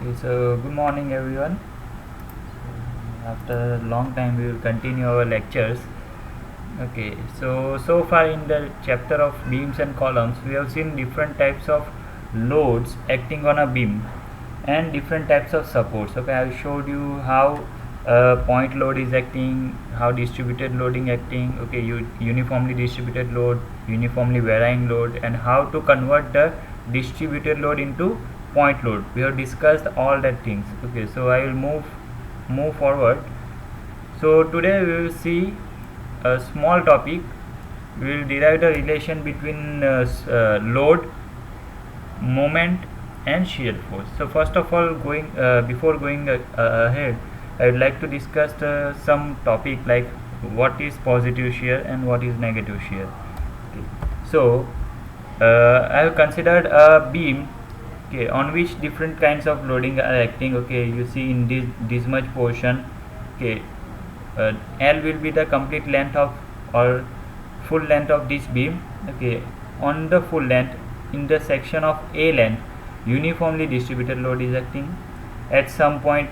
Okay, so good morning everyone. After a long time we will continue our lectures. Okay, so far in the chapter of beams and columns we have seen different types of loads acting on a beam and different types of supports. Okay, I showed you how point load is acting, how distributed loading acting, okay, uniformly distributed load, uniformly varying load, and how to convert the distributed load into point load. We have discussed all that things. Okay, so I will move forward. So today we will see a small topic. We will derive the relation between load, moment, and shear force. So first of all, before going ahead, I would like to discuss some topic like what is positive shear and what is negative shear. Okay. So I have considered a beam, okay, on which different kinds of loading are acting. Okay, you see in this much portion. Okay, L will be the complete length of or full length of this beam. Okay, on the full length, in the section of A length, uniformly distributed load is acting. At some point,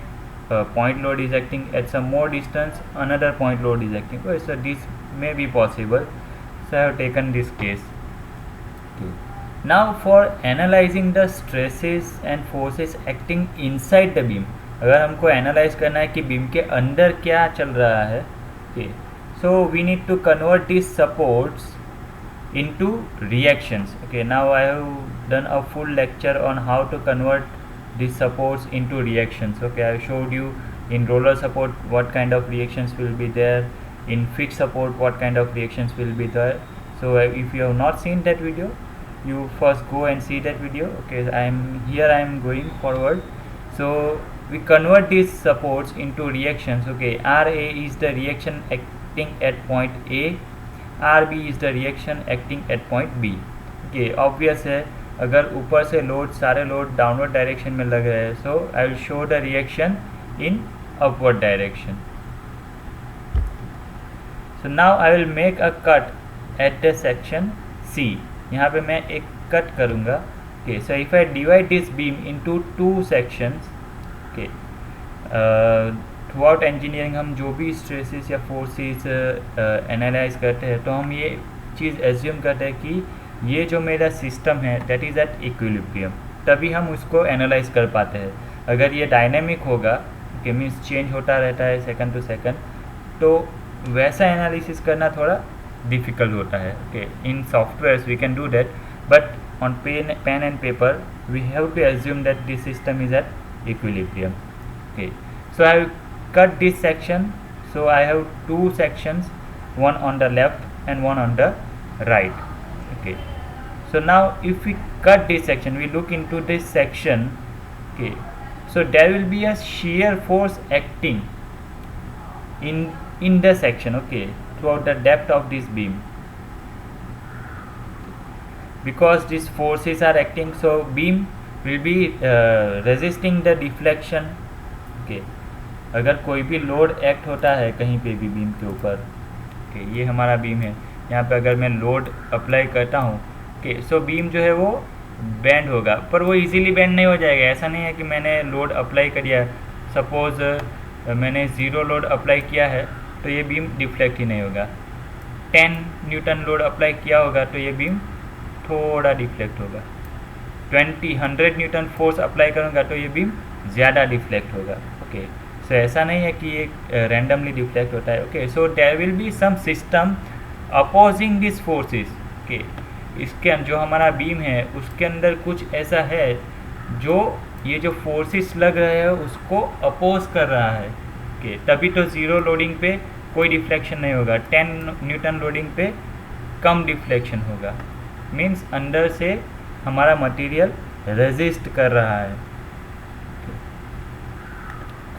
point load is acting. At some more distance, another point load is acting. Okay, so this may be possible. So I have taken this case. Okay. Now for analyzing the stresses and forces acting inside the beam, अगर हमको analyse करना है कि beam के अंदर क्या चल रहा है, okay, so we need to convert these supports into reactions. Okay, now I have done a full lecture on how to convert these supports into reactions. Okay, I showed you in roller support what kind of reactions will be there, in fixed support what kind of reactions will be there. So if you have not seen that video, you first go and see that video. Okay, I am going forward. So we convert these supports into reactions. Okay, Ra is the reaction acting at point A, Rb is the reaction acting at point B. Okay, obvious है, अगर ऊपर से load सारे load downward direction में लग रहे हैं, so I will show the reaction in upward direction. So now I will make a cut at the section C. यहाँ पे मैं एक कट करूँगा. Okay, so if I divide this beam into two sections. Okay, throughout engineering हम जो भी stresses या forces analyse करते हैं, तो हम ये चीज़ एज्यूम करते हैं कि ये जो मेरा सिस्टम है दैट इज़ एट इक्विलिब्रियम, तभी हम उसको एनालाइज कर पाते हैं. अगर ये डायनेमिक होगा, ओके, मीन्स चेंज होता रहता है सेकंड टू सेकंड, तो वैसा एनालिसिस करना थोड़ा difficult होता है. Okay, in softwares we can do that, but on pen and paper we have to assume that this system is at equilibrium. Okay, so I have cut this section. So I have two sections, one on the left and one on the right. Okay, so now if we cut this section, we look into this section. Okay, so there will be a shear force acting in the section, okay, throughout the depth of this beam, because these forces are acting, so beam will be resisting the deflection. Okay, अगर कोई भी load act होता है कहीं पे भी beam के ऊपर, okay, ये हमारा बीम है, यहाँ पे अगर मैं लोड अप्लाई करता हूँ, okay, सो बीम जो है वो बेंड होगा, पर वो इजीली बेंड नहीं हो जाएगा. ऐसा नहीं है कि मैंने लोड अप्लाई कर दिया, सपोज मैंने ज़ीरो लोड अप्लाई किया है तो ये बीम डिफ्लेक्ट ही नहीं होगा. 10 न्यूटन लोड अप्लाई किया होगा तो ये बीम थोड़ा डिफ्लेक्ट होगा. 100 न्यूटन फोर्स अप्लाई करूँगा तो ये बीम ज़्यादा डिफ्लेक्ट होगा. ओके, सो ऐसा नहीं है कि ये रैंडमली डिफ्लेक्ट होता है. Okay, so there will be some system opposing this forces. Okay, इसके जो हमारा बीम है उसके अंदर कुछ ऐसा है जो ये जो फोर्सेस लग रहे हैं उसको अपोज कर रहा है. ओके, तभी तो ज़ीरो लोडिंग पे कोई डिफ्लेक्शन नहीं होगा, 10 न्यूटन लोडिंग पे कम डिफ्लेक्शन होगा. मीन्स अंदर से हमारा मटेरियल रेजिस्ट कर रहा है.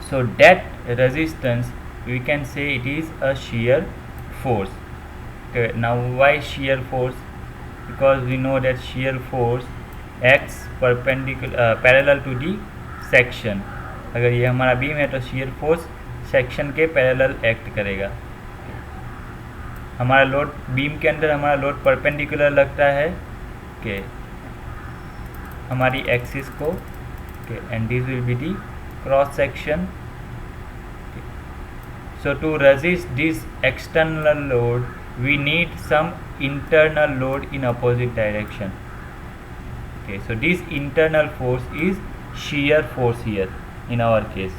So that resistance we can say it is a shear force. Okay, now why shear force? Because we know that shear force acts parallel to the section. अगर ये हमारा बीम है तो shear force सेक्शन के parallel act करेगा. हमारा load beam के अंदर हमारा लोड परपेंडिकुलर लगता है, okay, हमारी एक्सिस को. okay, and this will be the cross section. Okay. So to resist this external load we need some internal load in opposite direction. Okay, so this internal force is shear force here in our case.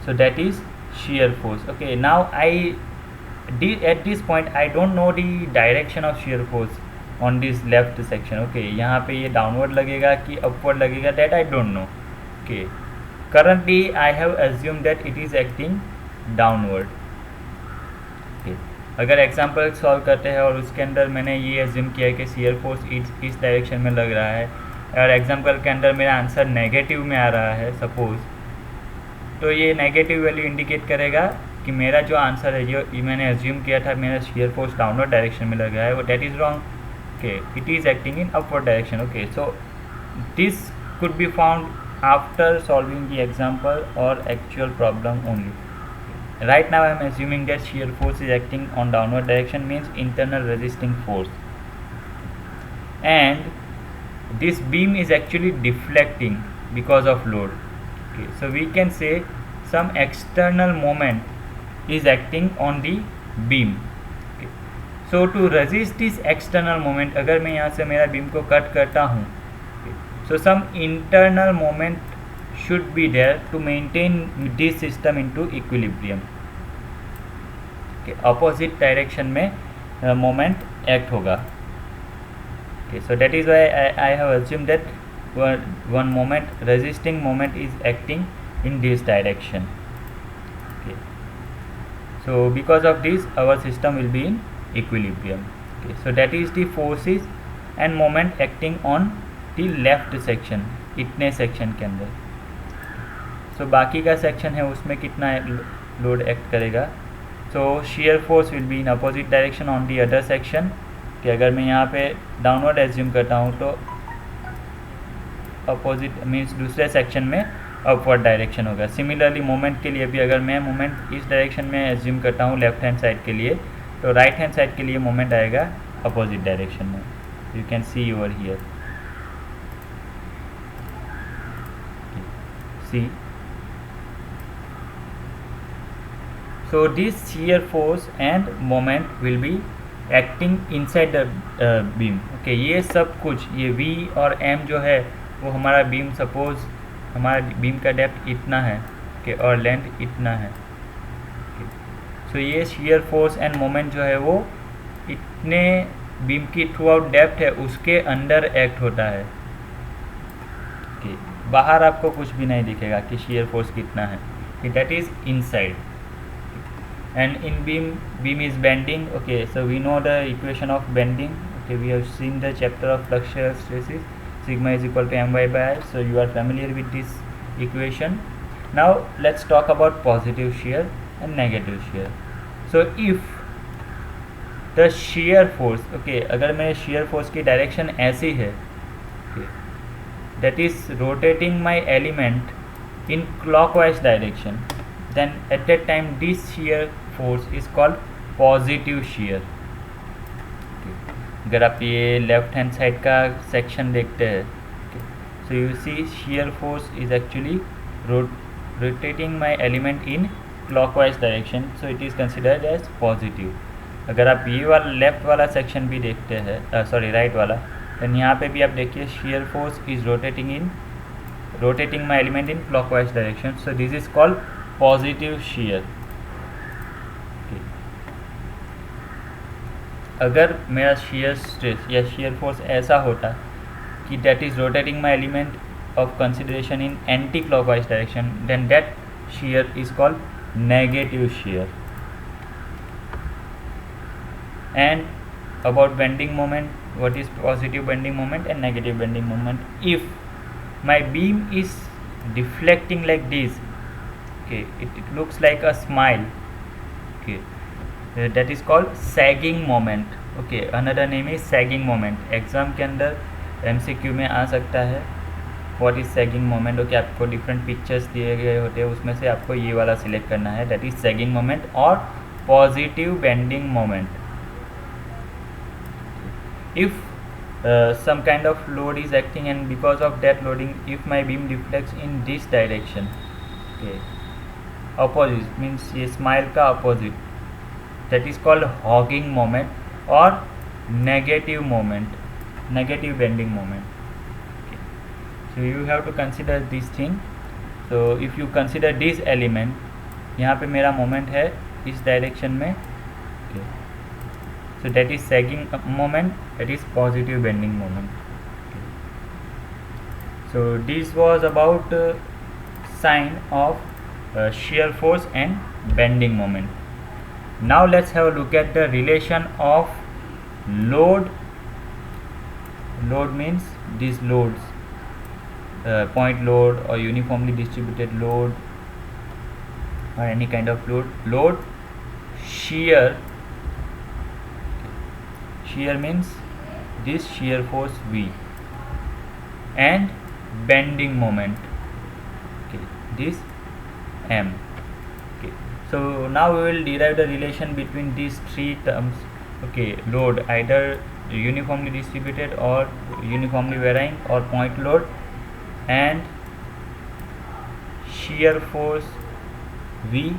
So that is shear force. Okay, now at this point I don't know the direction of shear force on this left section. Okay, यहाँ पे ये downward लगेगा कि upward लगेगा, that I don't know. Okay, currently I have assumed that it is acting downward. Okay, अगर example solve करते हैं और उसके अंदर मैंने ये एज्यूम किया कि shear force इस डायरेक्शन में लग रहा है और एग्जाम्पल के अंदर मेरा आंसर नेगेटिव में आ रहा है सपोज, तो ये नेगेटिव वैल्यू इंडिकेट करेगा कि मेरा जो आंसर है जो मैंने एज्यूम किया था मेरा shear force डाउनवर्ड डायरेक्शन में लग रहा है वो that is wrong. Okay, it is acting in upward direction. Okay, so this could be found after solving the example or actual problem only. Right now I am assuming that shear force is acting on downward direction, means internal resisting force, and this beam is actually deflecting because of load. Okay, so we can say some external moment is acting on the beam. Okay, so to resist this external moment, अगर मैं यहाँ से मेरा beam को cut करता हूँ, so some internal moment should be there to maintain this system into equilibrium. Okay, opposite direction में moment act होगा. Okay, so that is why I have assumed that one moment, resisting moment is acting in this direction. Okay, so because of this our system will be in equilibrium. Okay, so that is the forces and moment acting on the left section, इतने section के अंदर. So बाकी का section है उसमें कितना load act करेगा. So shear force will be in opposite direction on the other section. कि अगर मैं यहाँ पे डाउनवर्ड एज्यूम करता हूँ तो अपोजिट मीन्स दूसरे सेक्शन में अपवर्ड डायरेक्शन होगा. सिमिलरली मोमेंट के लिए भी अगर मैं मोमेंट इस डायरेक्शन में एज्यूम करता हूँ लेफ्ट हैंड साइड के लिए, तो राइट हैंड साइड के लिए मोमेंट आएगा अपोजिट डायरेक्शन में. You can see over here. See, so this shear force and moment will be acting inside the beam. Okay, ये सब कुछ ये V और M जो है वो हमारा बीम, सपोज हमारा बीम का डेप्थ इतना है. okay, और लेंथ इतना है. सो ये shear force and moment जो है वो इतने बीम की थ्रू आउट डेप्थ है उसके अंदर एक्ट होता है. okay, बाहर आपको कुछ भी नहीं दिखेगा कि shear force कितना है. that is inside. And in beam is bending. Okay, so we know the equation of bending. Okay, we have seen the chapter of flexural stresses. Sigma is equal to my by I, so you are familiar with this equation. Now let's talk about positive shear and negative shear. So if the shear force, okay, अगर मेरे shear force की direction ऐसी है, okay, that is rotating my element in clockwise direction, then at that time this shear force is called positive shear. अगर आप ये left hand side का section देखते हैं, so you see shear force is actually rotating my element in clockwise direction, so it is considered as positive. अगर आप ये वाला लेफ्ट वाला सेक्शन भी देखते हैं, सॉरी राइट वाला, then यहाँ पे भी आप देखिए shear force is rotating my element in clockwise direction, so this is called positive shear. अगर मेरा shear stress या shear force ऐसा होता कि that is rotating my element of consideration in anti-clockwise direction, then that shear is called negative shear. And about bending moment, what is positive bending moment and negative bending moment? If my beam is deflecting like this, okay, it looks like a smile, okay, that is called sagging moment. Okay, another name is sagging moment. Exam के अंदर MCQ में आ सकता है what is sagging moment. okay, आपको different pictures दिए गए होते हैं उसमें से आपको ये वाला सिलेक्ट करना है, that is sagging moment और positive bending moment. If some kind of load is acting, and because of that loading, if my beam deflects in this direction, okay, opposite means ये smile का opposite, that is called hogging moment or negative moment, negative bending moment. Okay. So you have to consider this thing. So if you consider this element, यहाँ पे मेरा moment है इस direction में, okay. So that is sagging moment, that is positive bending moment. Okay. So this was about sign of shear force and bending moment. Now let's have a look at the relation of load. Load means these loads, point load or uniformly distributed load or any kind of load. Load, shear. Shear means this shear force V, and bending moment, okay, this M. Okay. So now we will derive the relation between these three terms. Okay, load, either uniformly distributed or uniformly varying or point load, and shear force V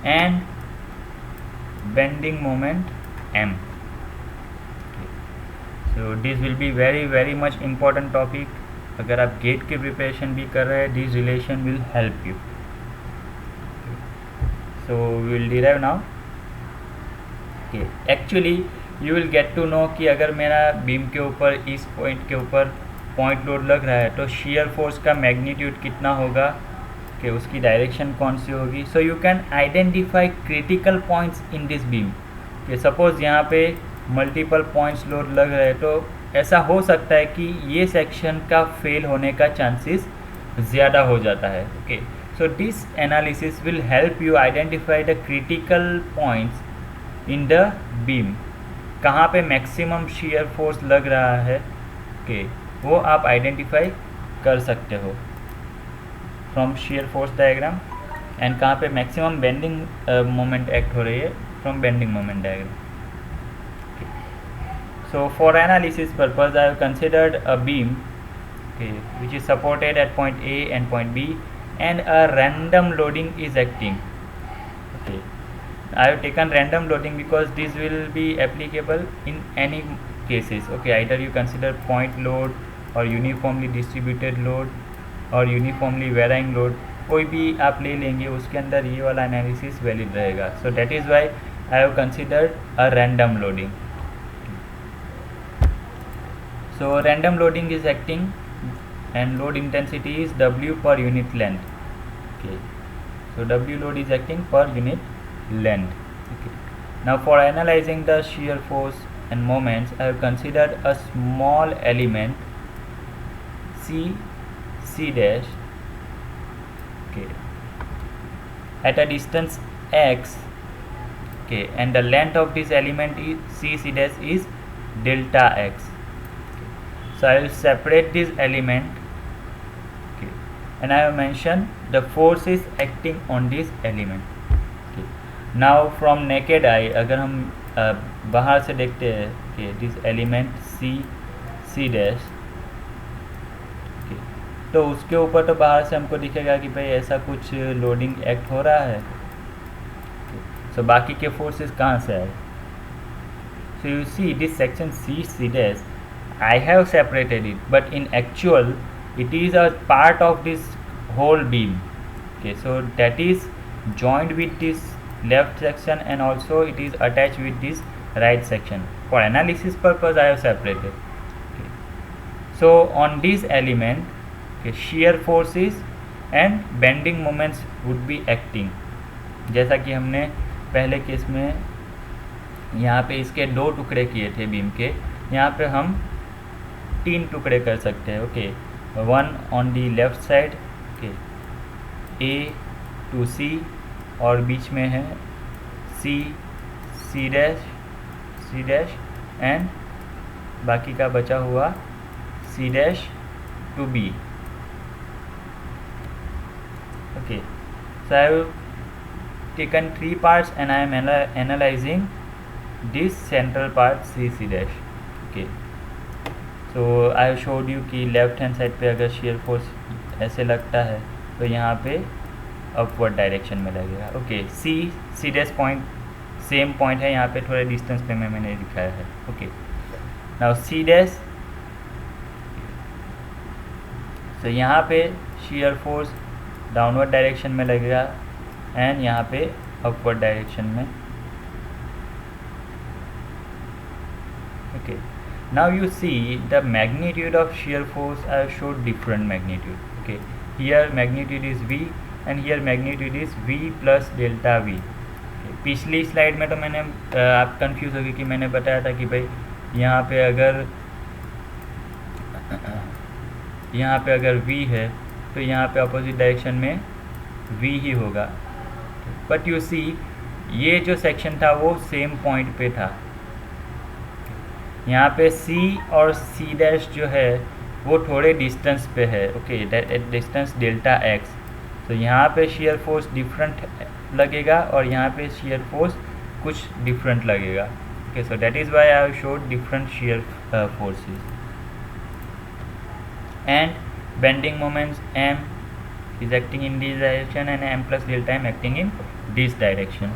and bending moment M. So this will be very much important topic. अगर आप gate की preparation भी कर रहे हैं, this relation will help you. So we will derive now. Okay. Actually you will get to know कि अगर मेरा बीम के ऊपर इस पॉइंट के ऊपर पॉइंट लोड लग रहा है तो shear force का मैग्नीट्यूड कितना होगा, कि उसकी डायरेक्शन कौन सी होगी. So you can identify critical points in this beam. कि सपोज यहाँ पे मल्टीपल पॉइंट्स लोड लग रहे हैं, तो ऐसा हो सकता है कि ये सेक्शन का फेल होने का चांसेस ज़्यादा हो जाता है. Okay, so this analysis will help you identify the critical points in the beam. कहाँ पे मैक्सिमम shear फोर्स लग रहा है, ओके, वो आप आइडेंटिफाई कर सकते हो from shear force diagram, and कहाँ पे मैक्सिमम बेंडिंग मोमेंट एक्ट हो रही है from bending moment diagram. So for analysis purpose, I have considered a beam, okay, which is supported at point A and point B, and a random loading is acting. Okay, I have taken random loading because this will be applicable in any cases. Okay, either you consider point load or uniformly distributed load or uniformly varying load, कोई भी आप ले लेंगे उसके अंदर ये वाला analysis valid रहेगा. So that is why I have considered a random loading. So random loading is acting and load intensity is W per unit length. Okay, so W load is acting per unit length. Okay. Now for analyzing the shear force and moments, I have considered a small element C dash, okay, at a distance x, okay, and the length of this element is C dash is delta x. So I will separate this element, okay, and I have mentioned the force is acting on this element. Okay. Now from naked eye, अगर हम बाहर से देखते हैं कि this element C dash, okay, तो उसके ऊपर तो बाहर से हमको दिखेगा कि भाई ऐसा कुछ लोडिंग एक्ट हो रहा है. So बाकी के फोर्सेस कहाँ से आए. So you see this section C dash, I have separated it, but in actual it is a part of this whole beam. Okay, so that is joined with this left section and also it is attached with this right section. For analysis purpose I have separated. Okay. So on this element, okay, shear forces and bending moments would be acting. जैसा कि हमने पहले case में यहाँ पे इसके 2 टुकड़े किए थे बीम के, यहाँ पे हम 3 टुकड़े कर सकते हैं. Okay, one on the left side, okay, A to C, और बीच में है C dash एंड बाकी का बचा हुआ C dash to B. Okay, so I have taken 3 parts and I am analyzing this central part C dash. Okay, so I showed you कि left hand side पे अगर शेयर फोर्स ऐसे लगता है तो यहाँ पे अपवर्ड डायरेक्शन में लगेगा। Okay, C dash point same point है, यहाँ पे थोड़े डिस्टेंस पे मैंने दिखाया है। ओके, नाउ सी डैश, तो यहाँ पे शेयर फोर्स डाउनवर्ड डायरेक्शन में लगेगा एंड यहाँ पे अपवर्ड डायरेक्शन में। Okay, now you see the magnitude of shear force. I have showed different magnitude. Okay, here magnitude is V and here magnitude is V plus delta V. Okay, पिछली slide में तो मैंने आप confuse हो गए कि मैंने बताया था कि भाई यहाँ पे अगर V है तो यहाँ पे अपोजिट डायरेक्शन में V ही होगा। बट यू सी ये जो सेक्शन था वो सेम पॉइंट पे था। यहाँ पे C और C डैश जो है वो थोड़े डिस्टेंस पे है। Okay, distance delta x। तो यहाँ पे शेयर फोर्स डिफरेंट लगेगा और यहाँ पे शेयर फोर्स कुछ डिफरेंट लगेगा। Okay, so that is why I have showed different share forces and bending moments m is acting in this direction and m plus delta m acting in this direction.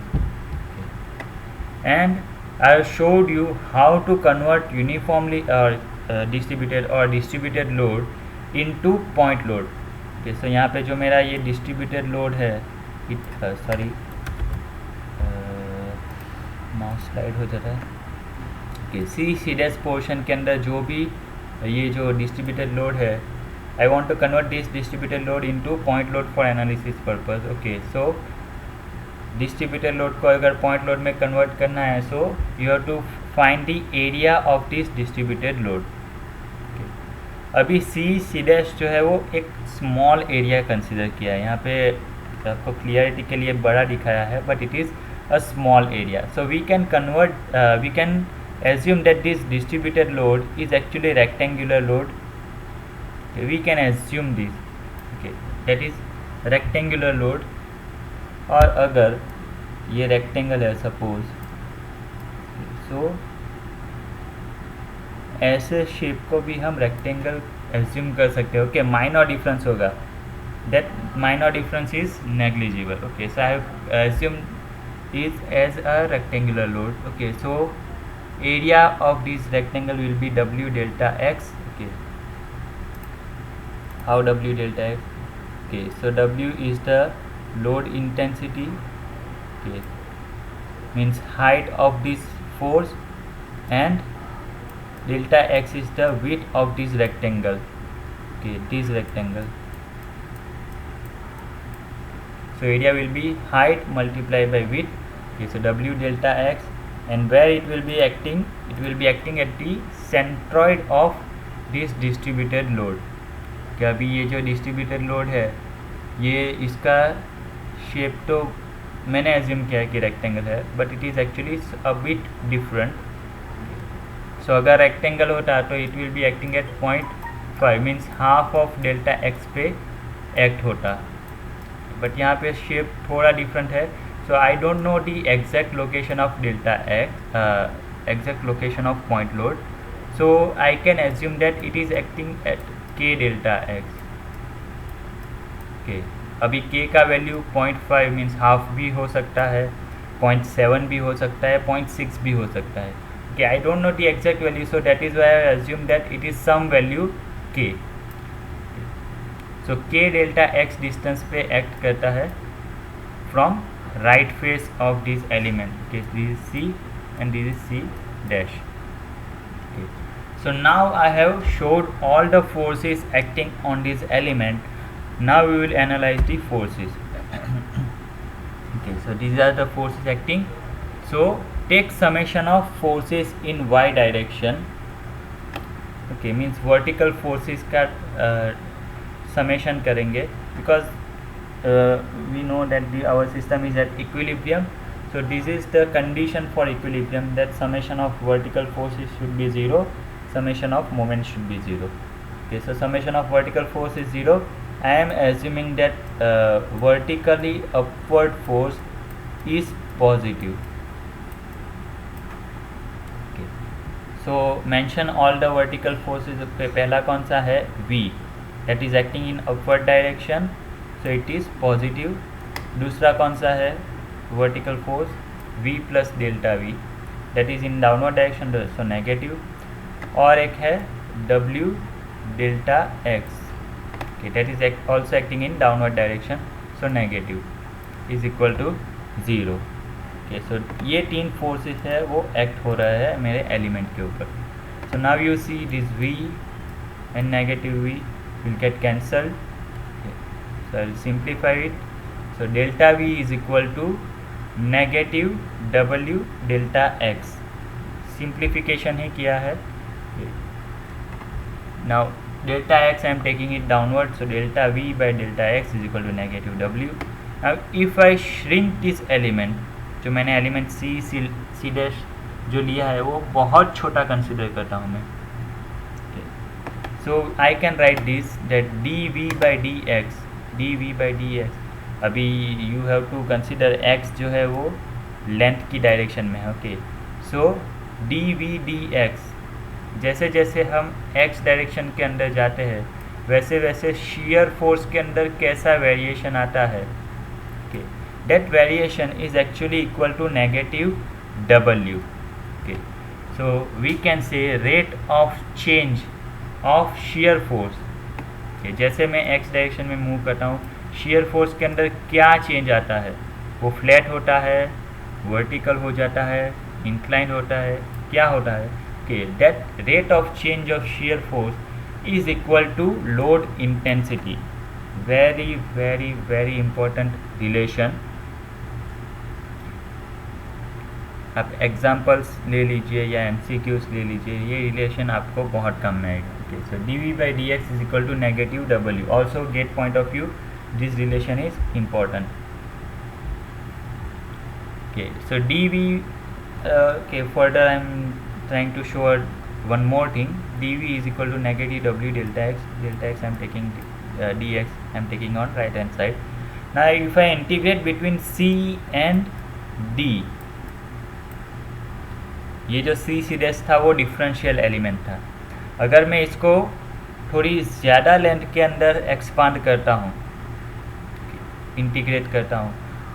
And I have showed you how to convert uniformly distributed load into point load. Okay, so यहाँ पे जो मेरा ये distributed load है, mouse slide हो जाता है। okay, C dash portion के अंदर जो भी ये जो distributed load है, I want to convert this distributed load into point load for analysis purpose. Okay, so distributed load को अगर पॉइंट लोड में कन्वर्ट करना है so you have to find the area of this distributed load. अभी C dash जो है वो एक स्मॉल एरिया कंसिडर किया है, यहाँ पे आपको क्लियरिटी के लिए बड़ा दिखाया है but it is a small area. So we can assume that this distributed load is actually rectangular load. Okay, we can assume this, okay, that is rectangular load। और अगर ये रेक्टेंगल है सपोज, सो ऐसे शेप को भी हम rectangle assume कर सकते हैं। ओके, माइनर डिफरेंस होगा, that minor difference is negligible. Okay, so I have assume is as a rectangular load. Okay, so area of this rectangle will be W delta x. Okay, how W delta x? Okay, so W is the load intensity, okay, means height of this force, and delta x is the width of this rectangle. Okay, this rectangle, so area will be height multiplied by width. Okay, so W delta x, and where it will be acting, it will be acting at the centroid of this distributed load. okay, अभी ये जो distributed load है ये इसका shape तो मैंने assume किया है कि रेक्टेंगल है but it is actually a bit different. So अगर रेक्टेंगल होता तो it will be acting at 0.5 means half of delta x पे एक्ट होता, बट यहाँ पे शेप थोड़ा डिफरेंट है। So I don't know the exact location of delta x, exact location of point load, so I can assume that it is acting at k delta x. Okay, अभी k का value 0.5 means half भी हो सकता है, 0.7 भी हो सकता है, 0.6 भी हो सकता है। Okay, I don't know the exact value, so that is why I assume that it is some value k। सो k डेल्टा x डिस्टेंस पे एक्ट करता है from right face of this element. Okay, this is c and this is c dash। Okay, so now I have showed all the forces acting on this element. Now we will analyze the forces। okay, so these are the forces acting, so take summation of forces in y direction। okay, means vertical forces का summation करेंगे because we know that our system is at equilibrium, so this is the condition for equilibrium, that summation of vertical forces should be 0, summation of moment should be 0। okay, so summation of vertical force is 0। I am assuming that vertically upward force is positive। okay, so mention all the vertical forces पे पहला कौन सा है V, that is acting in upward direction, so it is positive. दूसरा कौन सा है vertical force V plus delta V, that is in downward direction, so negative. और एक है W delta X, okay, that is also acting in downward direction, so negative is equal to 0। okay, so ये तीन forces है वो act हो रहा है मेरे एलिमेंट के ऊपर। so now you see this V and negative V will get cancelled, okay, so I will simplify it, so delta V is equal to negative W delta X, simplification ही किया है। now delta x I am taking it downward, so delta V by delta x is equal to negative W। now if I shrink this element, जो मैंने element C dash जो लिया है वो बहुत छोटा कंसिडर करता हूँ मैं, so I can write this that dV by dx, अभी you have to consider x जो है वो लेंथ की डायरेक्शन में है, ओके, सो dV dx, जैसे जैसे हम x डायरेक्शन के अंदर जाते हैं वैसे वैसे shear फोर्स के अंदर कैसा वेरिएशन आता है, okay, that variation is actually equal to negative W, okay, so we can say rate of change of shear force, okay, जैसे मैं x डायरेक्शन में मूव करता हूँ shear force के अंदर क्या चेंज आता है, वो फ्लैट होता है, वर्टिकल हो जाता है, इंक्लाइन होता है, क्या होता है, okay, that rate of change of shear force is equal to load intensity, very very very important relation। आप एग्जाम्पल्स ले लीजिए या MCQs ले लीजिए, ये रिलेशन आपको बहुत कम में आएगा, okay, so dV by dx is equal to negative W, also get point of view this relation is important, okay, so dV, okay, further I am trying to show one more thing, dV is equal to negative W delta x I am taking dx I am taking on right hand side। now if I integrate between C and D, ये जो C dash था वो differential element था, अगर मैं इसको थोड़ी ज़्यादा लेंथ के अंदर एक्सपांड करता हूँ, इंटीग्रेट करता हूँ,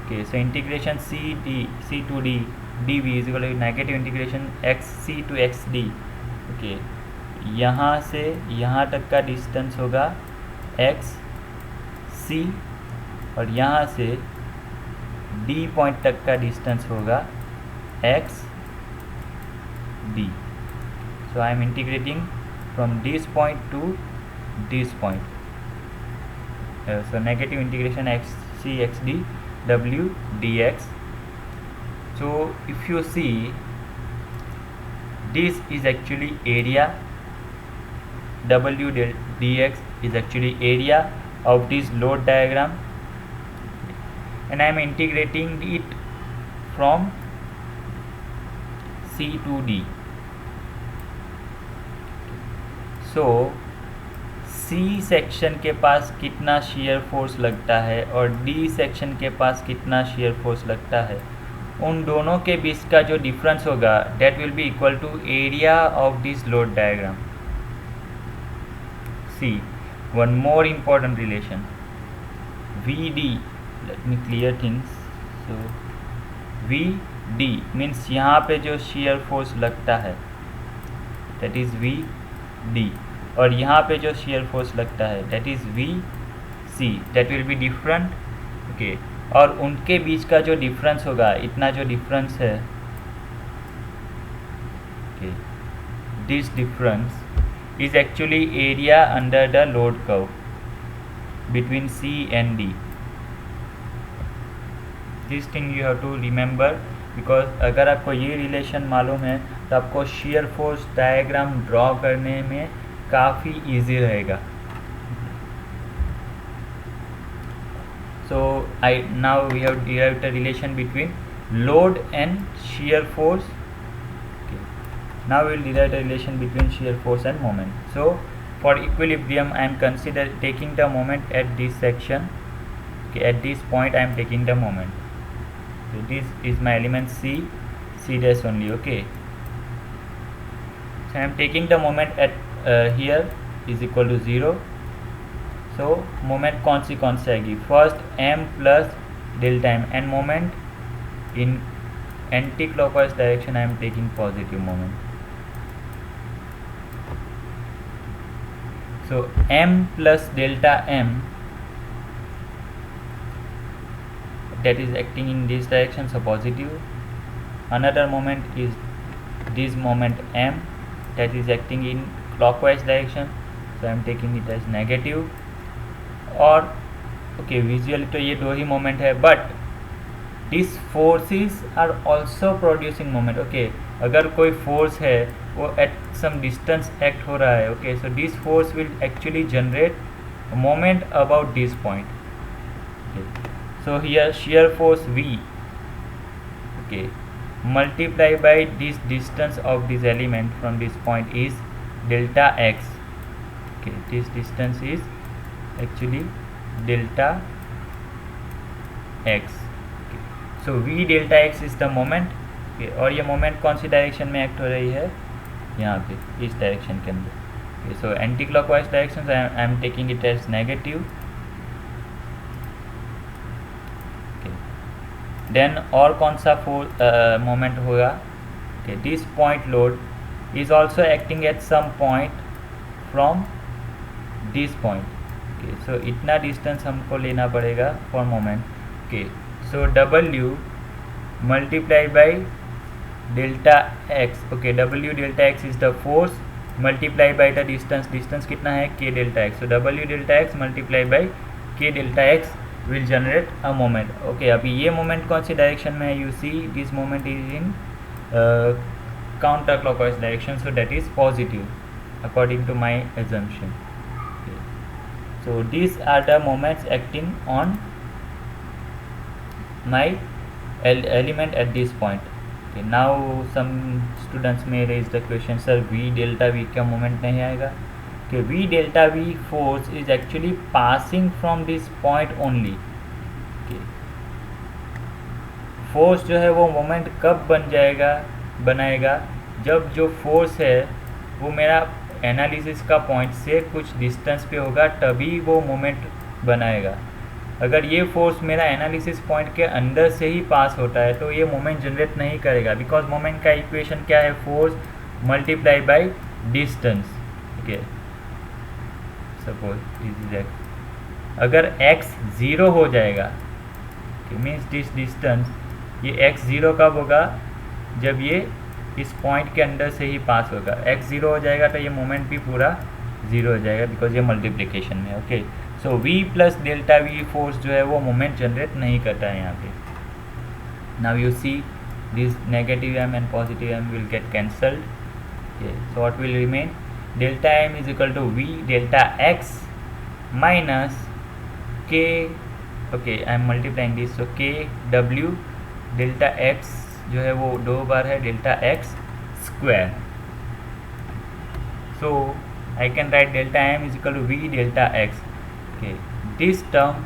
okay, so integration C to D dV is equal to negative integration XC to XD, okay, यहाँ से यहाँ तक का डिस्टेंस होगा XC और यहाँ से D पॉइंट तक का डिस्टेंस होगा XD, so I am integrating from this point to this point, so negative integration XC XD W dx, so if you see this is actually area, W dx is actually area of this load diagram, and I am integrating it from C to D, so C section के पास कितना shear force लगता है और D section के पास कितना shear force लगता है, उन दोनों के बीच का जो डिफरेंस होगा that will be equal to area of this load diagram। See, one more important relation, VD, let me clear things, so VD means यहाँ पे जो shear फोर्स लगता है that is VD, और यहाँ पे जो shear फोर्स लगता है that is VC, that will be different, okay, और उनके बीच का जो डिफरेंस होगा, इतना जो डिफरेंस है, okay, this difference is actually area under the load curve between C and D। this thing you have to remember, because अगर आपको ये रिलेशन मालूम है तो आपको shear force डायग्राम ड्रॉ करने में काफ़ी इजी रहेगा। so now we have derived the relation between load and shear force, okay, now we will derive the relation between shear force and moment। so for equilibrium I am taking the moment at this section, okay, at this point I am taking the moment, so this is my element C dash only, okay, So I am taking the moment at here is equal to 0. So moment कौन सी आएगी, first m plus delta m, end moment in anti clockwise direction I am taking positive moment. So m plus delta m, that is acting in this direction, so positive. Another moment is this moment m, that is acting in clockwise direction, so I am taking it as negative. और okay, visually तो ये दो ही moment है, but this forces are also producing moment. Okay, अगर कोई force है वो एट सम डिस्टेंस एक्ट हो रहा है, okay, so this force will actually generate moment about this point. So here shear force V, okay, multiply by this distance of this element from this point is delta x. Okay, this distance is actually delta x. Okay, so V delta x is the moment. Okay, और ये moment कौन सी direction में act हो रही है, यहाँ पे इस डायरेक्शन के अंदर. Okay, so anti clockwise direction I am taking it as negative. Then और कौन सा मोमेंट होगा, this point load is also acting at some point from this point. Okay, so इतना डिस्टेंस हमको लेना पड़ेगा for moment. Okay, so W multiply by delta x. Okay, W delta x is the force multiply by the distance. Distance कितना है, K delta x. So W delta x multiply by K delta x will generate a moment. Okay, अभी ये moment कौन सी direction में है, you see this moment is in counter clockwise direction, so that is positive according to my assumption. Okay. So these are the moments acting on my element at this point. Okay, now some students may raise the question, sir V delta V का moment नहीं आएगा. Okay, V delta V force is actually passing from this point only. Okay, force जो है वो moment कब बनाएगा जब जो फोर्स है वो मेरा एनालिसिस का पॉइंट से कुछ डिस्टेंस पे होगा, तभी वो मोमेंट बनाएगा. अगर ये फोर्स मेरा एनालिसिस पॉइंट के अंदर से ही पास होता है तो ये मोमेंट जनरेट नहीं करेगा, बिकॉज मोमेंट का इक्वेशन क्या है, force multiply by distance. Okay, suppose this is x. अगर x 0 हो जाएगा, मीन्स दिस डिस्टेंस, ये x 0 कब होगा, जब ये इस पॉइंट के अंदर से ही पास होगा. x 0 हो जाएगा तो ये मोमेंट भी पूरा 0 हो जाएगा, बिकॉज ये मल्टीप्लिकेशन में. ओके, सो v plus delta v force जो है वो मोमेंट जनरेट नहीं करता है यहाँ पे. Now you see this negative m and positive m will get cancelled. So what will remain, delta m is equal to V delta x minus K. Okay, I am multiplying this, so K W delta x जो है वो 2 बार है delta x square. So I can write delta m is equal to V delta x. Okay, this term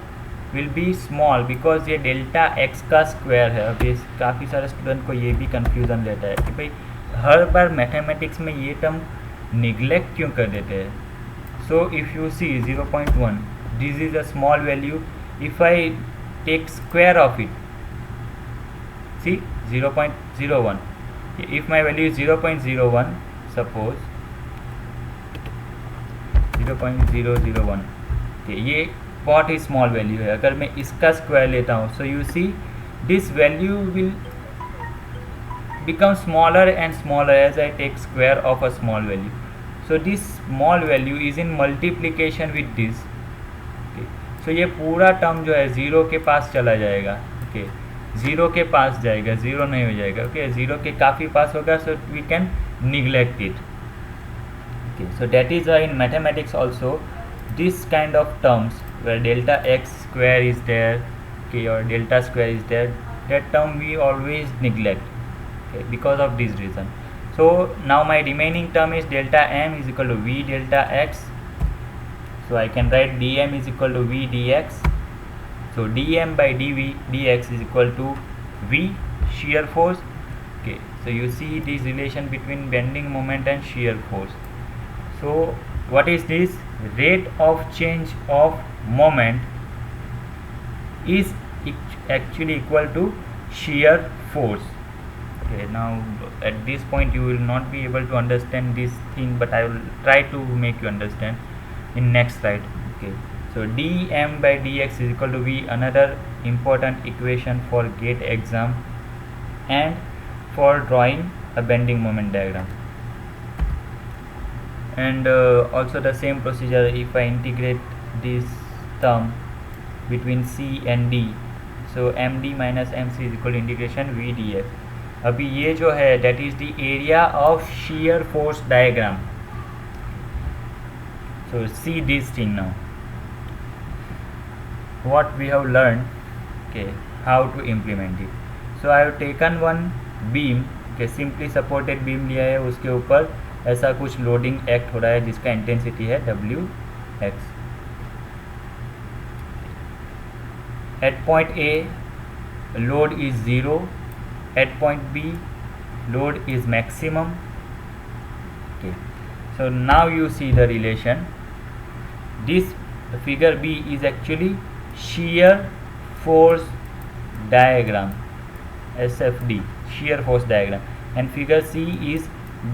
will be small because ये delta x का square है. अब ये काफ़ी सारे स्टूडेंट को ये भी confusion रहता है कि भाई हर बार मैथमेटिक्स में ये टर्म निगलेक्ट क्यों कर देते हैं. So if you see 0.1, this is a small value. If I take square of it, see 0.01. If my value is 0.01, suppose 0.001, ये बहुत ही स्मॉल वैल्यू है. अगर मैं इसका स्क्वायर लेता हूँ, so you see this value will become smaller and smaller as I take square of a small value. So this small value is in multiplication with this. Okay, so ये पूरा term जो है 0 के पास चला जाएगा. Okay, 0 के पास जाएगा, 0 नहीं हो जाएगा. Okay, 0 के काफ़ी पास होगा, so we can neglect it. Okay, so that is why in mathematics also this kind of terms where delta x square is there, okay, or delta square is there, that term we always neglect. Okay, because of this reason. So now my remaining term is delta m is equal to V delta x. So I can write dm is equal to V dx. So dm by dv dx is equal to V shear force. Okay, So you see this relation between bending moment and shear force. So what is this? Rate of change of moment is actually equal to shear force. Okay, now at this point you will not be able to understand this thing, but I will try to make you understand in next slide. Okay, so dm by dx is equal to v, another important equation for GATE exam and for drawing a bending moment diagram. And also the same procedure, if I integrate this term between c and d, so md minus mc is equal to integration v df. अभी ये जो है that is the area of shear force diagram. So see this thing now, what we have learned, okay, how to implement it. So I have taken one beam, okay, simply supported beam लिया है, उसके ऊपर ऐसा कुछ loading act हो रहा है जिसका इंटेंसिटी है Wx. At point A load is 0, at point B load is maximum. Okay, so now you see the relation. This figure B is actually shear force diagram, SFD, shear force diagram, and figure C is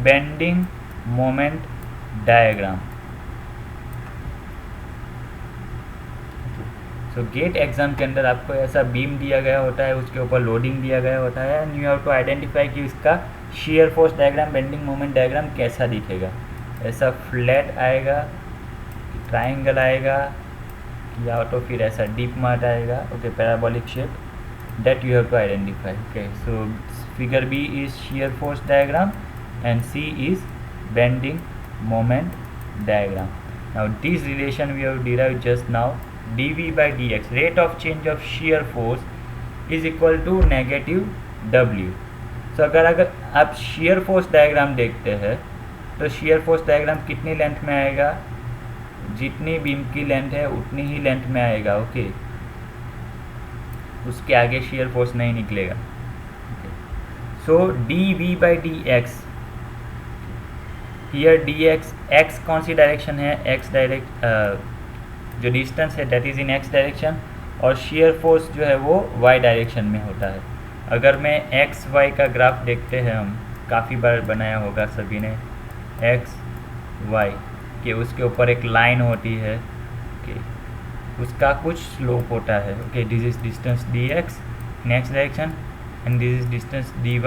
bending moment diagram. तो gate exam के अंदर आपको ऐसा beam दिया गया होता है, उसके ऊपर लोडिंग दिया गया होता है, and you have to identify कि इसका shear force diagram, bending moment diagram कैसा दिखेगा. ऐसा फ्लैट आएगा, ट्राइंगल आएगा, या तो फिर ऐसा डीप मार्ट आएगा. Okay, parabolic shape, that you have to identify. Okay, so figure B is shear force diagram and C is bending moment diagram. Now this relation we have derived just now, dV by dx, rate of change of shear force is equal to negative W. So अगर आप shear force diagram देखते हैं तो shear force diagram कितनी length में आएगा? जितनी beam की लेंथ है उतनी ही लेंथ में आएगा. ओके, उसके आगे shear force नहीं निकलेगा. So dV by dx, here dx, x कौन सी डायरेक्शन है? x डायरेक्ट, जो डिस्टेंस है that is in x direction, और शेयर फोर्स जो है वो y डायरेक्शन में होता है. अगर मैं x y का ग्राफ देखते हैं, हम काफ़ी बार बनाया होगा सभी ने, x y के उसके ऊपर एक लाइन होती है, ओके, उसका कुछ स्लोप होता है. Okay, this is distance dx in x direction and this is distance dy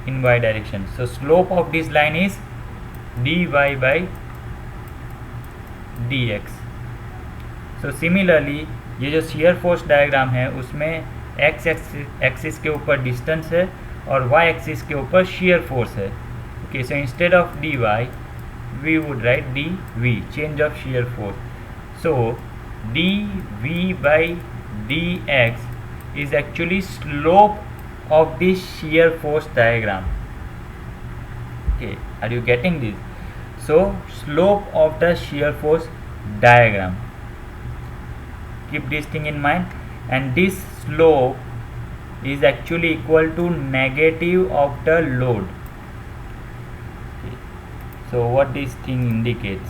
in y direction. So slope of this line is dy by dx. So similarly ये जो shear force डायग्राम है उसमें x axis के ऊपर distance है और y axis के ऊपर shear force है. Okay, so instead of dy we would write dv, change of shear force. So dv by dx is actually slope of this shear force diagram. Okay, are you getting this? So slope of the shear force diagram, keep this thing in mind, and this slope is actually equal to negative of the load. Okay, so what this thing indicates,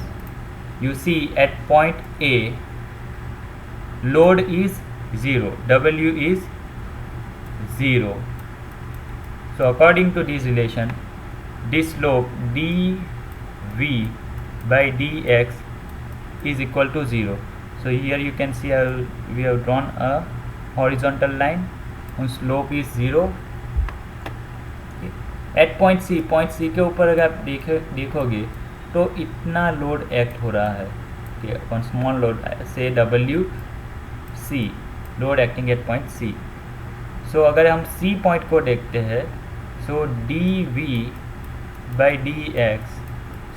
you see at point A load is 0, W is 0. So according to this relation, this slope dV by dx is equal to 0. So here you can see we have drawn a horizontal line and slope is 0. Okay. At point C, point C के ऊपर अगर आप देखोगे तो इतना load act हो रहा है. okay, upon small load, say WC, load acting at point C. So अगर हम C पॉइंट को देखते हैं, so dV by dx,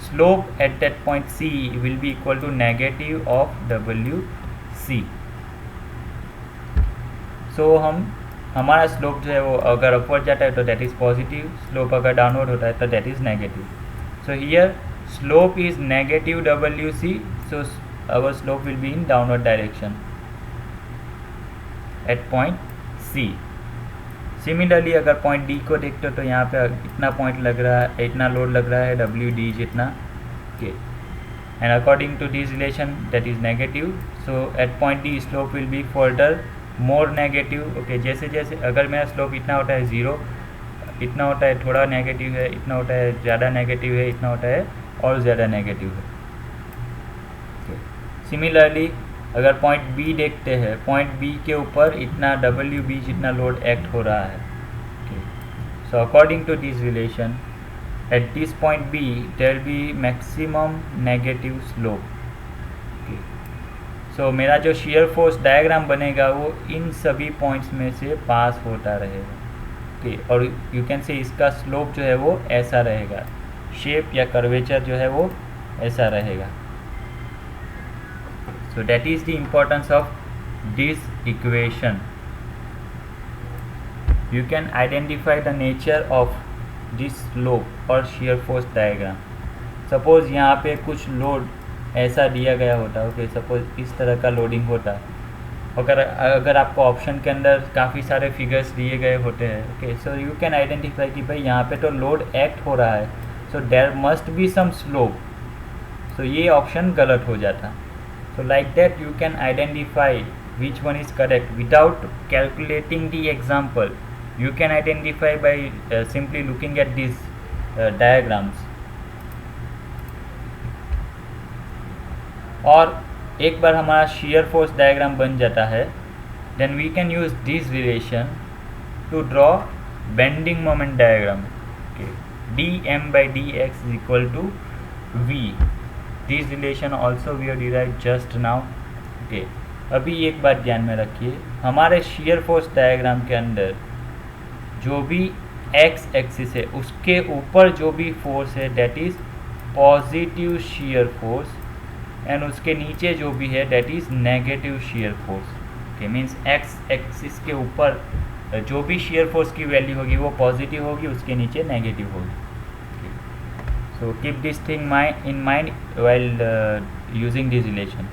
slope at that point C will be equal to negative of WC. So हमारा slope जो है वो अगर अपवर्ड जाता है तो दैट इज़ पॉजिटिव, स्लोप अगर डाउनवर्ड होता है तो that is negative. So here slope is negative WC, so our slope will be in downward direction at point C. Similarly अगर पॉइंट डी को देखते हो तो यहाँ पे इतना पॉइंट लग रहा है, इतना लोड लग रहा है डब्ल्यू डी जितना, okay, and according to this relation that is negative, so at point D slope will be further more negative, okay. जैसे जैसे अगर मेरा स्लोप इतना होता है 0, इतना होता है थोड़ा नेगेटिव है, इतना होता है ज़्यादा नेगेटिव है, इतना होता है और ज़्यादा नेगेटिव है, ओके। सिमिलरली अगर पॉइंट बी देखते हैं, पॉइंट बी के ऊपर इतना डब्ल्यू बी जितना लोड एक्ट हो रहा है, okay. So according to this relation at this point B there will be maximum negative slope, okay. So मेरा जो शियर फोर्स डायग्राम बनेगा वो इन सभी पॉइंट्स में से पास होता रहेगा, ओके। और यू कैन से इसका स्लोप जो है वो ऐसा रहेगा, शेप या कर्वेचर जो है वो ऐसा रहेगा। So that is the importance of this equation. You can identify the nature of this slope or shear force diagram. Suppose यहाँ पे कुछ लोड ऐसा दिया गया होता है, ओके, सपोज इस तरह का लोडिंग होता है। अगर आपको ऑप्शन के अंदर काफ़ी सारे फिगर्स दिए गए होते हैं, okay, so you can identify कि भाई यहाँ पे तो लोड एक्ट हो रहा है, so there must be some slope, so ये ऑप्शन गलत हो जाता। So like that you can identify which one is correct without calculating the example. You can identify by simply looking at these diagrams. और एक बार हमारा shear force diagram बन जाता है, then we can use this relation to draw bending moment diagram. Okay, dm by dx is equal to v. This relation also we are derive just now, okay. अभी एक बात ध्यान में रखिए, हमारे शियर फोर्स डायग्राम के अंदर जो भी एक्स एक्सिस है उसके ऊपर जो भी फोर्स है that is positive shear force, and उसके नीचे जो भी है that is negative shear force, okay. Means x axis के ऊपर जो भी शियर फोर्स की वैल्यू होगी वो पॉजिटिव होगी, उसके नीचे नेगेटिव होगी। So keep this thing in mind while using this relation.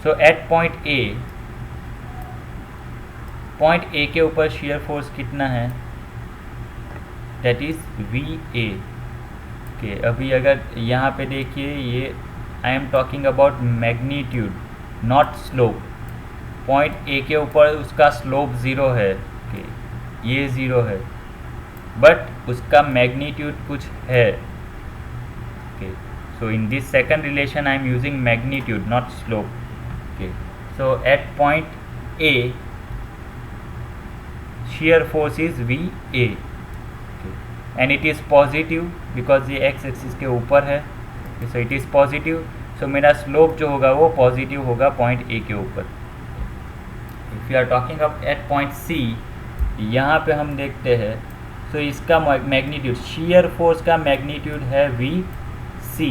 So at point A के ऊपर shear force कितना है, that is VA, okay। अभी अगर यहाँ पे देखिए, ये I am talking about magnitude not slope। point A के ऊपर उसका slope 0 है, okay, ये 0 है, but उसका magnitude कुछ है, okay। So in this second relation I am using magnitude not slope, okay। So at point A shear force is VA, okay, and it is positive because ये x axis के ऊपर है, okay। So it is positive, so मेरा slope जो होगा वो positive होगा point A के ऊपर। If you are talking of at point C, यहाँ पे हम देखते हैं, so इसका magnitude, shear force का magnitude है VC,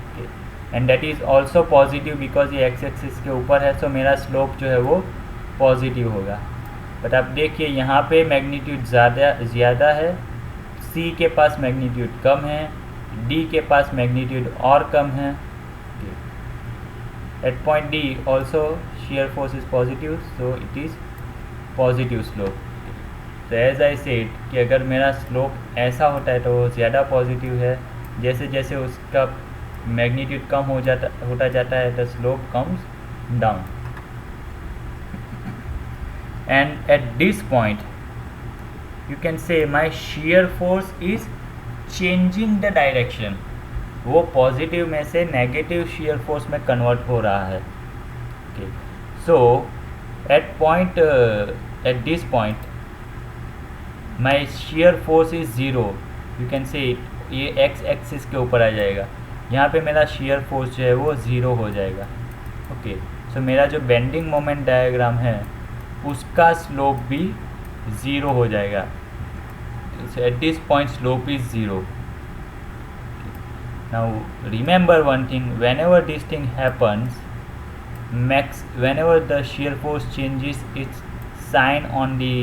okay, and that is also positive because ये x axis के ऊपर है, so मेरा slope जो है वो पॉजिटिव होगा। बट अब देखिए यहाँ पे मैग्नीट्यूड ज़्यादा है, C के पास मैग्नीट्यूड कम है, D के पास मैग्नीट्यूड और कम है, at point D also shear force is positive, so it is positive slope। तो एज आई सेड कि अगर मेरा स्लोप ऐसा होता है तो वो ज़्यादा पॉजिटिव है, जैसे जैसे उसका मैग्नीट्यूड कम होता जाता है the slope comes down. And eight this point you can say my shear force is changing the direction, वो पॉजिटिव में से नेगेटिव शियर फोर्स में कन्वर्ट हो रहा है, okay. So eight this point my shear force is 0, you can say ये x axis के ऊपर आ जाएगा, यहाँ पे मेरा शियर फोर्स जो है वो 0 हो जाएगा, ओके। सो मेरा जो बेंडिंग मोमेंट डायग्राम है उसका स्लोप भी 0 हो जाएगा। Eight this point slope is 0। Now remember one thing, whenever this thing happens, whenever the shear force changes its sign on the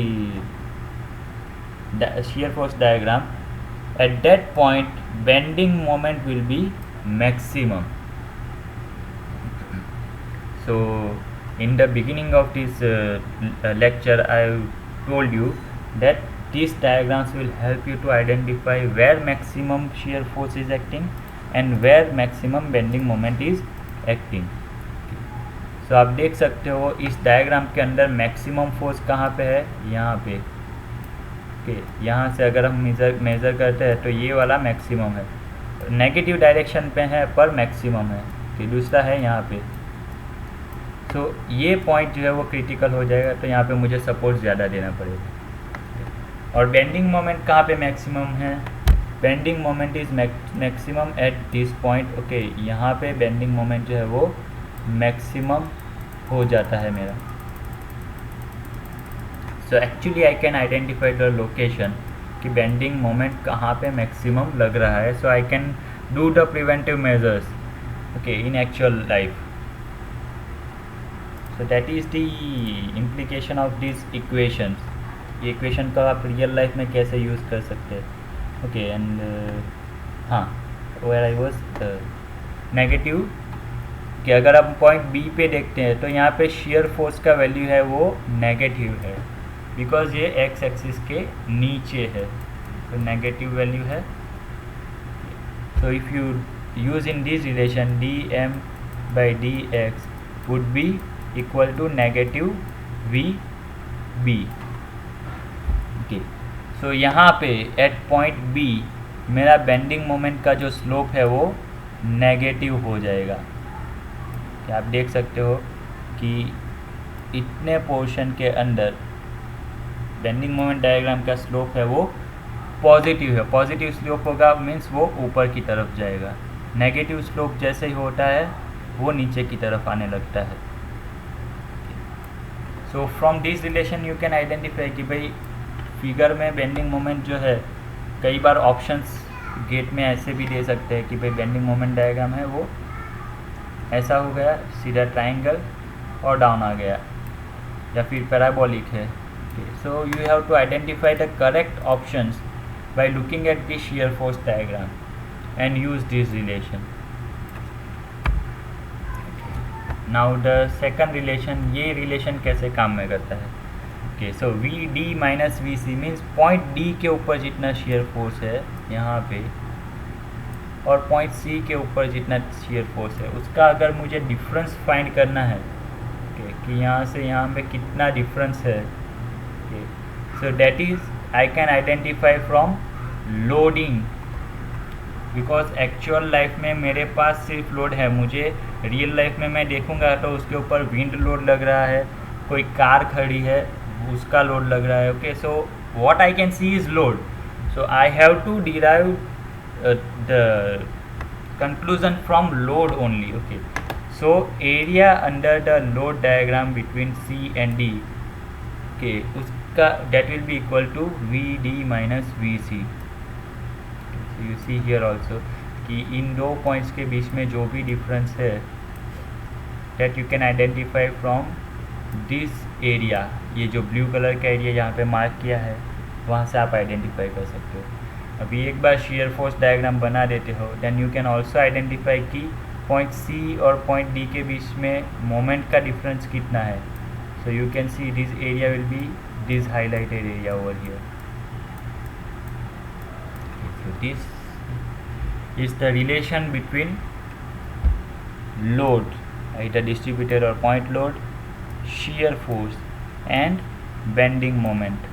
shear force diagram, at that point bending moment will be maximum। So in the beginning of this lecture I told you that these diagrams will help you to identify where maximum shear force is acting and where maximum bending moment is acting. So आप देख सकते हो इस diagram के अंदर maximum force कहाँ पे है, यहाँ पे। ओके, यहाँ से अगर हम मेज़र करते हैं तो ये वाला मैक्सिमम है, नेगेटिव डायरेक्शन पे है पर मैक्सिमम है। तो दूसरा है यहाँ पे। तो ये पॉइंट जो है वो क्रिटिकल हो जाएगा, तो यहाँ पे मुझे सपोर्ट ज़्यादा देना पड़ेगा। और बेंडिंग मोमेंट कहाँ पे मैक्सिमम है, bending moment is maximum eight this point. Okay, यहाँ पे बेंडिंग मोमेंट जो है वो मैक्सिमम हो जाता है मेरा। So actually I can identify the location कि बेंडिंग मोमेंट कहाँ पे मैक्सिमम लग रहा है। So I can do the preventive measures okay in actual life. So that is the implication of this equations. ये इक्वेशन का आप रियल लाइफ में कैसे यूज़ कर सकते हैं। ओके एंड हाँ, वेयर आई वाज नेगेटिव कि अगर आप पॉइंट बी पे देखते हैं तो यहाँ पे शेयर फोर्स का वैल्यू है वो नेगेटिव है, बिकॉज ये एक्स एक्सिस के नीचे है, तो नेगेटिव वैल्यू है। So if you use in this relation d M by d x would be equal to negative V B. Okay, so यहाँ पे एट पॉइंट बी मेरा बेंडिंग मोमेंट का जो स्लोप है वो नेगेटिव हो जाएगा। क्या आप देख सकते हो कि इतने पोर्शन के अंदर बेंडिंग मोमेंट डायग्राम का स्लोप है वो पॉजिटिव है। पॉजिटिव स्लोप होगा मीन्स वो ऊपर की तरफ जाएगा, नेगेटिव स्लोप जैसे ही होता है वो नीचे की तरफ आने लगता है। So from this relation you can identify कि भाई फिगर में बेंडिंग मोमेंट जो है, कई बार ऑप्शंस गेट में ऐसे भी दे सकते हैं कि भाई बेंडिंग मोमेंट डायग्राम है वो ऐसा हो गया, सीधा ट्राइंगल और डाउन आ गया, या फिर पैराबोलिक है। So you have to identify the correct options by looking at the shear force diagram and use this relation. Now the second relation, ये रिलेशन कैसे काम में करता है। Okay, so V D minus V C means point D के ऊपर जितना shear force है यहाँ पे और पॉइंट सी के ऊपर जितना shear force है उसका अगर मुझे डिफरेंस फाइंड करना है कि यहाँ से यहाँ पे कितना डिफरेंस है, so that is I can identify from loading, because actual life में मेरे पास सिर्फ लोड है। मुझे रियल लाइफ में मैं देखूँगा तो उसके ऊपर विंड लोड लग रहा है, कोई कार खड़ी है उसका लोड लग रहा है। Okay, so what I can see is load, so I have to derive the conclusion from load only. Okay, so area under the load diagram between C and D, okay, उसका that will be equal to VD minus VC. So you see here also कि इन दो points के बीच में जो भी difference है that you can identify from this area, ये जो ब्लू कलर का एरिया यहाँ पे मार्क किया है वहाँ से आप आइडेंटिफाई कर सकते हो। अभी एक बार shear force डायग्राम बना देते हो then you can also identify कि पॉइंट सी और पॉइंट डी के बीच में मोमेंट का डिफरेंस कितना है। So you can see this area will be this highlighted area over here. So this is the relation between load, either distributed or point load, shear force and bending moment.